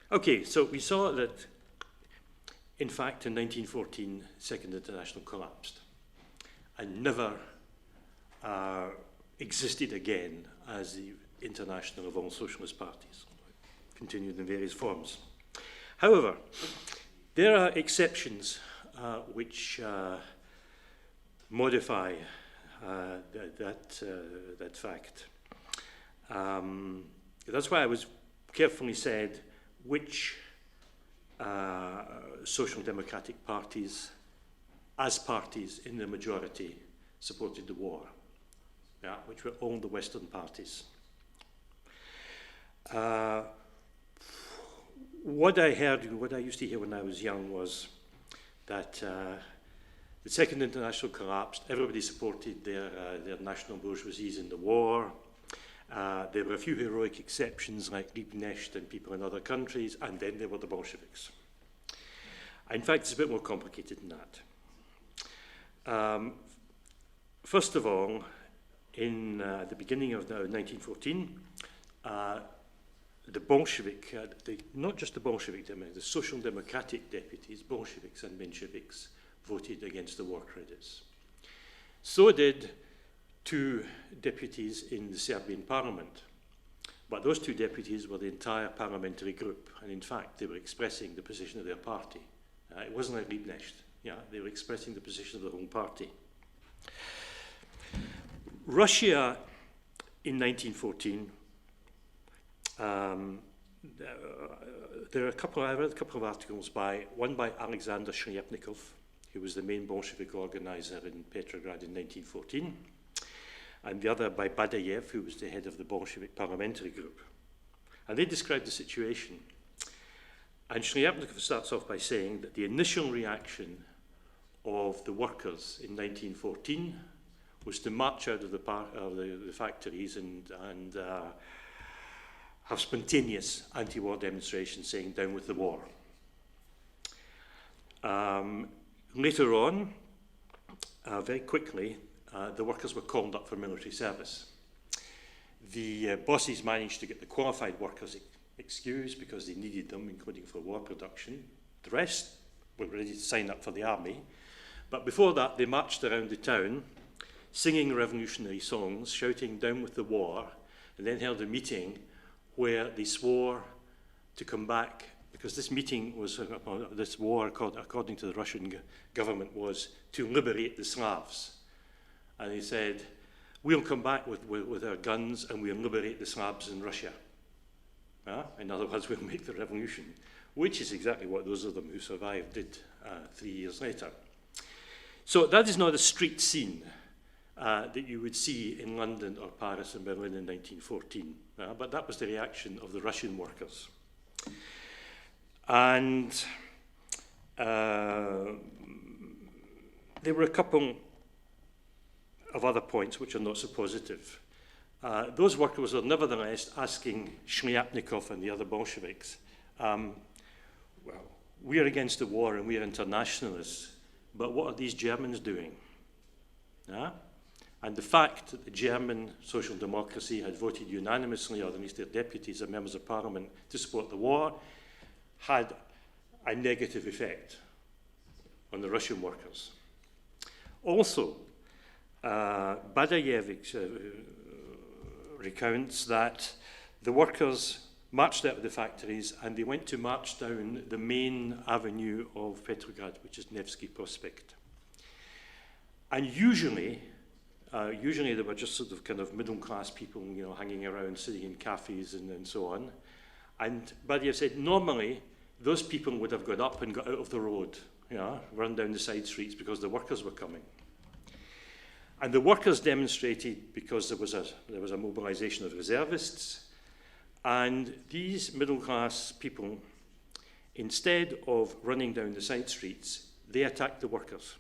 Okay, so we saw that, in fact, in 1914, Second International collapsed and never existed again as the International of all socialist parties, continued in various forms. However, there are exceptions which modify that fact. That's why I was carefully said which social democratic parties, as parties in the majority, supported the war, which were all the Western parties. What I heard, what I used to hear when I was young was that the Second International collapsed, everybody supported their national bourgeoisies in the war. There were a few heroic exceptions like Liebknecht and people in other countries, and then there were the Bolsheviks. In fact, it's a bit more complicated than that. First of all, in the beginning of 1914, the Bolshevik, not just the Bolshevik, the social democratic deputies, Bolsheviks and Mensheviks, voted against the war credits. So did two deputies in the Serbian parliament. But those two deputies were the entire parliamentary group, and in fact, they were expressing the position of their party. It wasn't like Liebknecht. They were expressing the position of their own party. Russia in 1914, there are I read a couple of articles one by Alexander Shliapnikov, who was the main Bolshevik organizer in Petrograd in 1914, and the other by Badayev, who was the head of the Bolshevik parliamentary group. And they described the situation. And Shliapnikov starts off by saying that the initial reaction of the workers in 1914 was to march out of the factories and have spontaneous anti-war demonstrations saying down with the war. Later on, very quickly, the workers were called up for military service. The bosses managed to get the qualified workers excused because they needed them, including for war production. The rest were ready to sign up for the army. But before that, they marched around the town, singing revolutionary songs, shouting down with the war, and then held a meeting where they swore to come back, because this meeting was, this war, according to the Russian government, was to liberate the Slavs. And he said, we'll come back with our guns and we'll liberate the Slavs in Russia. In other words, we'll make the revolution, which is exactly what those of them who survived did 3 years later. So that is not a street scene that you would see in London or Paris and Berlin in 1914. But that was the reaction of the Russian workers. And there were a couple of other points which are not so positive. Those workers are nevertheless asking Shliapnikov and the other Bolsheviks, well, we are against the war and we are internationalists, but what are these Germans doing? And the fact that the German social democracy had voted unanimously, or at least their deputies and members of parliament, to support the war, had a negative effect on the Russian workers. Also, Badayev recounts that the workers marched out of the factories and they went to march down the main avenue of Petrograd, which is Nevsky Prospect. And usually they were just sort of kind of middle-class people, hanging around, sitting in cafes and so on. And Badayev said normally those people would have got up and got out of the road, run down the side streets because the workers were coming. And the workers demonstrated because there was a mobilization of reservists, and these middle-class people, instead of running down the side streets, they attacked the workers.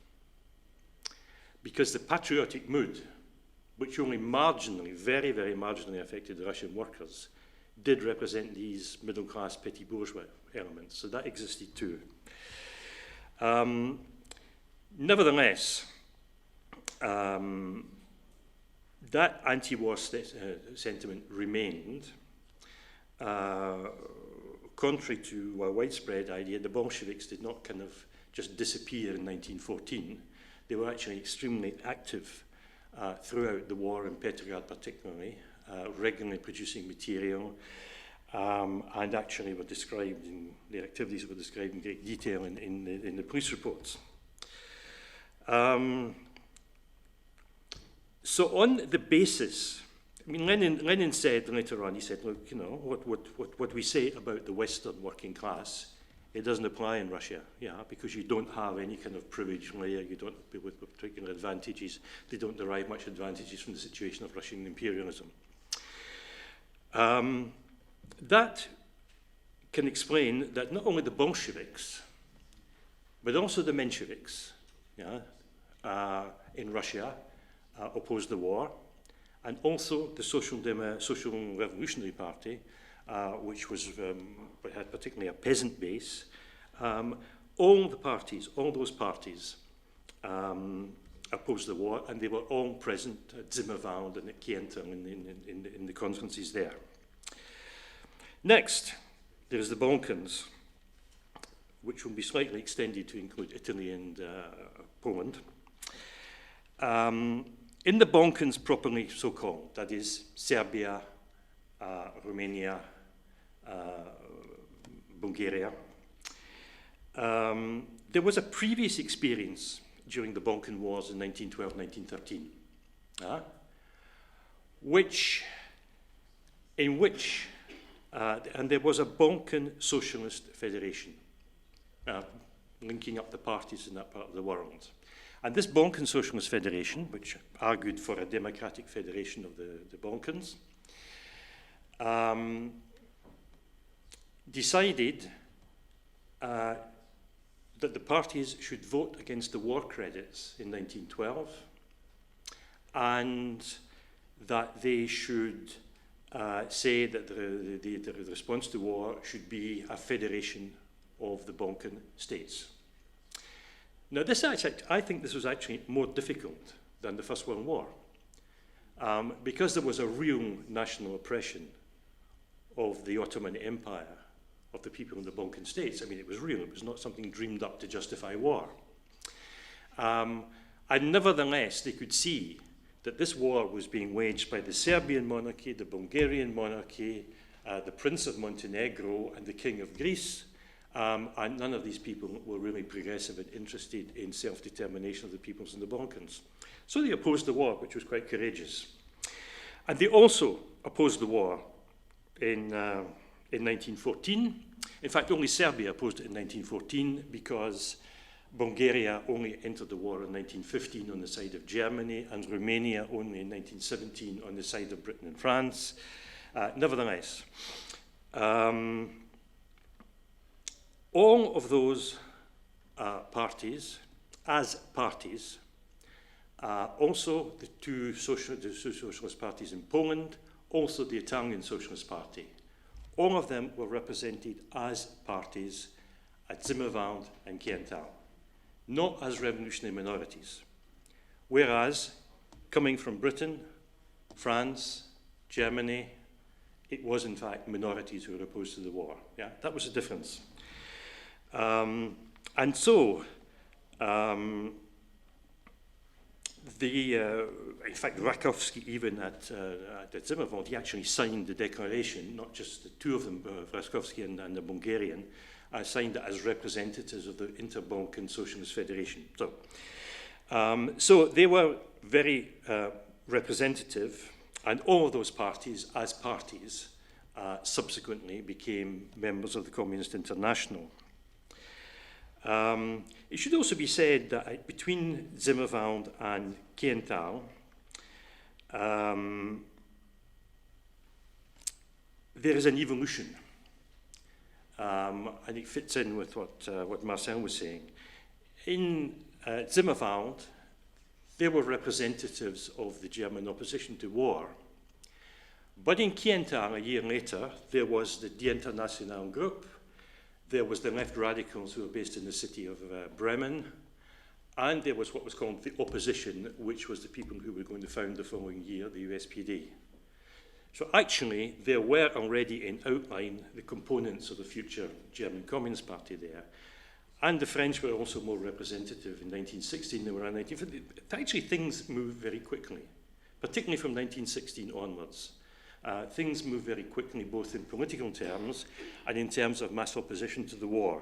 Because the patriotic mood, which only marginally, very, very marginally affected the Russian workers, did represent these middle-class petit bourgeois elements. So that existed too. Nevertheless, that anti-war sentiment remained contrary to a widespread idea, the Bolsheviks did not kind of just disappear in 1914. They were actually extremely active throughout the war, in Petrograd particularly, regularly producing material, and actually were described in, their activities were described in great detail in the police reports. So on the basis, I mean, Lenin said later on, he said, look, you know, what we say about the Western working class, it doesn't apply in Russia, yeah, because you don't have any kind of privileged layer, you don't, with particular advantages, they don't derive much advantages from the situation of Russian imperialism. That can explain that not only the Bolsheviks, but also the Mensheviks, yeah, in Russia, opposed the war, and also the Social Revolutionary Party, which was had particularly a peasant base. All those parties opposed the war, and they were all present at Zimmerwald and at Kärnten in the conferences there. Next, there is the Balkans, which will be slightly extended to include Italy and Poland. In the Balkans properly so-called, that is Serbia, Romania, Bulgaria, there was a previous experience during the Balkan Wars in 1912-1913, and there was a Balkan Socialist Federation, linking up the parties in that part of the world. And this Balkan Socialist Federation, which argued for a democratic federation of the Balkans, decided that the parties should vote against the war credits in 1912, and that they should say that the response to war should be a federation of the Balkan states. Now, this actually, I think this was actually more difficult than the First World War, because there was a real national oppression of the Ottoman Empire, of the people in the Balkan states. I mean, it was real. It was not something dreamed up to justify war. And nevertheless, they could see that this war was being waged by the Serbian monarchy, the Bulgarian monarchy, the Prince of Montenegro, and the King of Greece. And none of these people were really progressive and interested in self-determination of the peoples in the Balkans. So they opposed the war, which was quite courageous. And they also opposed the war in 1914. In fact, only Serbia opposed it in 1914 because Bulgaria only entered the war in 1915 on the side of Germany, and Romania only in 1917 on the side of Britain and France. Nevertheless, all of those parties, as parties, also the two socialist parties in Poland, also the Italian Socialist Party, all of them were represented as parties at Zimmerwald and Kärnten, not as revolutionary minorities. Whereas, coming from Britain, France, Germany, it was in fact minorities who were opposed to the war. Yeah, that was the difference. And so, in fact, Rakowski, even at Zimmerwald, he actually signed the declaration, not just the two of them, Rakowski and the Bulgarian, signed it as representatives of the Inter-Balkan Socialist Federation. So they were very representative, and all of those parties, as parties, subsequently became members of the Communist International. It should also be said that between Zimmerwald and Kärnten, there is an evolution, and it fits in with what Marcel was saying. In Zimmerwald, they were representatives of the German opposition to war. But in Kärnten, a year later, there was the Die Internationale group. There was the left radicals who were based in the city of Bremen, and there was what was called the opposition, which was the people who were going to found the following year, the USPD. So actually, there were already in outline the components of the future German Communist Party there. And the French were also more representative in 1916 than they were in 1950. Actually, things moved very quickly, particularly from 1916 onwards. Things moved very quickly, both in political terms and in terms of mass opposition to the war.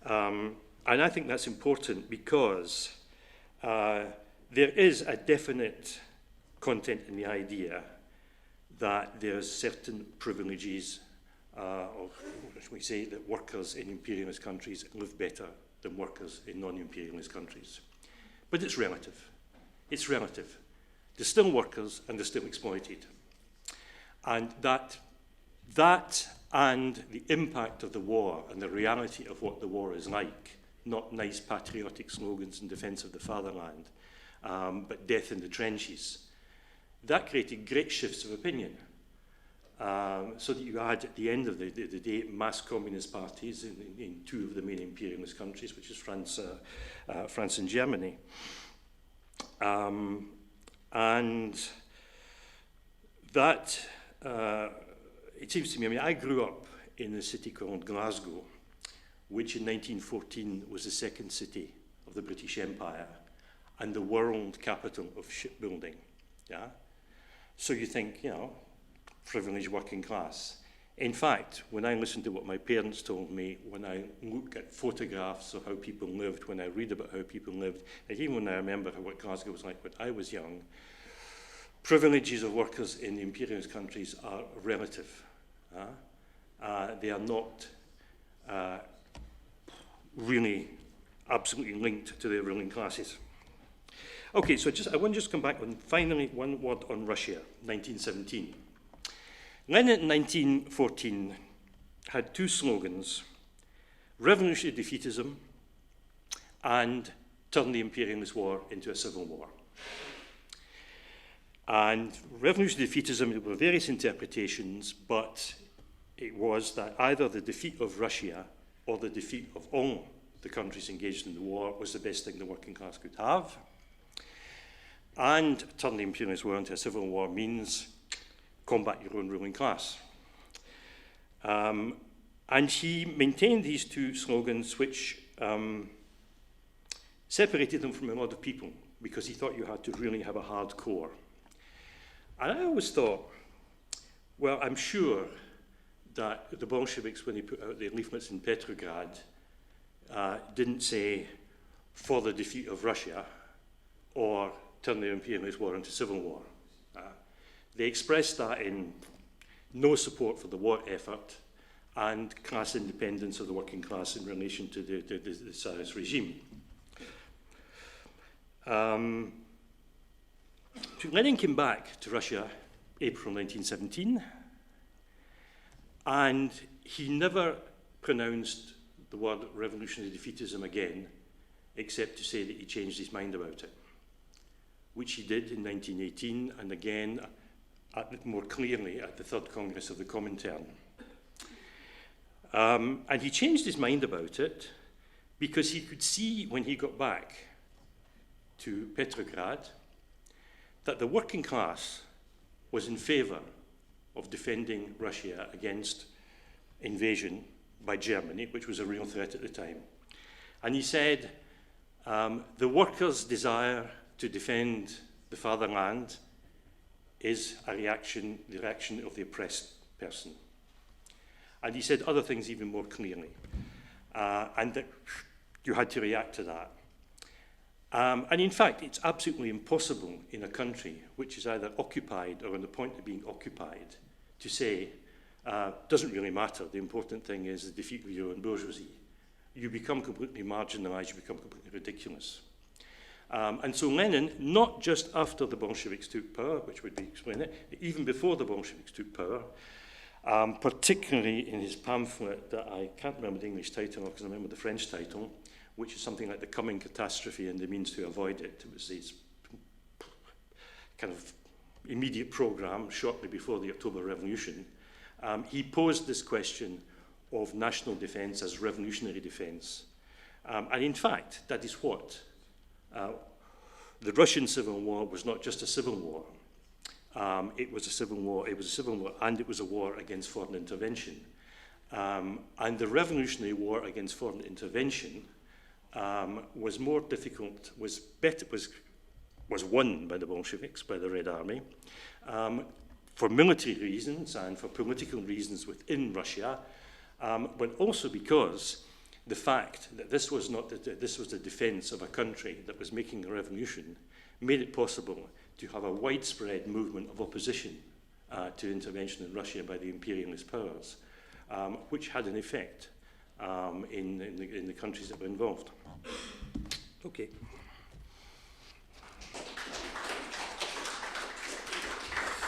And I think that's important because there is a definite content in the idea that there's certain privileges, or should we say that workers in imperialist countries live better than workers in non-imperialist countries. But it's relative. It's relative. They're still workers and they're still exploited. And that and the impact of the war and the reality of what the war is like, not nice patriotic slogans in defense of the fatherland, but death in the trenches, that created great shifts of opinion. So that you had, at the end of the day, mass communist parties in two of the main imperialist countries, which is France and Germany. And that, it seems to me, I mean, I grew up in a city called Glasgow, which in 1914 was the second city of the British Empire and the world capital of shipbuilding. Yeah? So you think, you know, privileged working class. In fact, when I listen to what my parents told me, when I look at photographs of how people lived, when I read about how people lived, and even when I remember what Glasgow was like when I was young, privileges of workers in the imperialist countries are relative. They are not really absolutely linked to the ruling classes. Okay, so I want to just come back and finally one word on Russia, 1917. Lenin in 1914 had two slogans: revolutionary defeatism and turn the imperialist war into a civil war. And revolutionary defeatism, there were various interpretations, but it was that either the defeat of Russia or the defeat of all the countries engaged in the war was the best thing the working class could have. And turn the imperialist war into a civil war means combat your own ruling class. And he maintained these two slogans, which separated them from a lot of people, because he thought you had to really have a hard core. And I always thought, well, I'm sure that the Bolsheviks, when they put out their leaflets in Petrograd, didn't say, for the defeat of Russia, or turn the imperialist war into civil war. They expressed that in no support for the war effort and class independence of the working class in relation to the Tsarist regime. So Lenin came back to Russia April 1917, and he never pronounced the word revolutionary defeatism again, except to say that he changed his mind about it, which he did in 1918, and again more clearly at the Third Congress of the Comintern. And he changed his mind about it because he could see when he got back to Petrograd that the working class was in favor of defending Russia against invasion by Germany, which was a real threat at the time. And he said, the workers' desire to defend the fatherland is the reaction of the oppressed person. And he said other things even more clearly, and that you had to react to that. And in fact, it's absolutely impossible in a country which is either occupied or on the point of being occupied to say, doesn't really matter, the important thing is the defeat of your own bourgeoisie. You become completely marginalized, you become completely ridiculous. And so Lenin, not just after the Bolsheviks took power, which would be explained it, even before the Bolsheviks took power, particularly in his pamphlet that I can't remember the English title because I remember the French title, which is something like The Coming Catastrophe and the Means to Avoid It. It was his kind of immediate program shortly before the October Revolution. He posed this question of national defense as revolutionary defense. And in fact, that is what the Russian Civil War was. Not just a civil war. It was a civil war. It was a civil war, and it was a war against foreign intervention. And the Revolutionary War against foreign intervention was more difficult, was won by the Bolsheviks, by the Red Army, for military reasons and for political reasons within Russia, but also because the fact that this was the defense of a country that was making a revolution made it possible to have a widespread movement of opposition to intervention in Russia by the imperialist powers, which had an effect in the countries that were involved. Okay.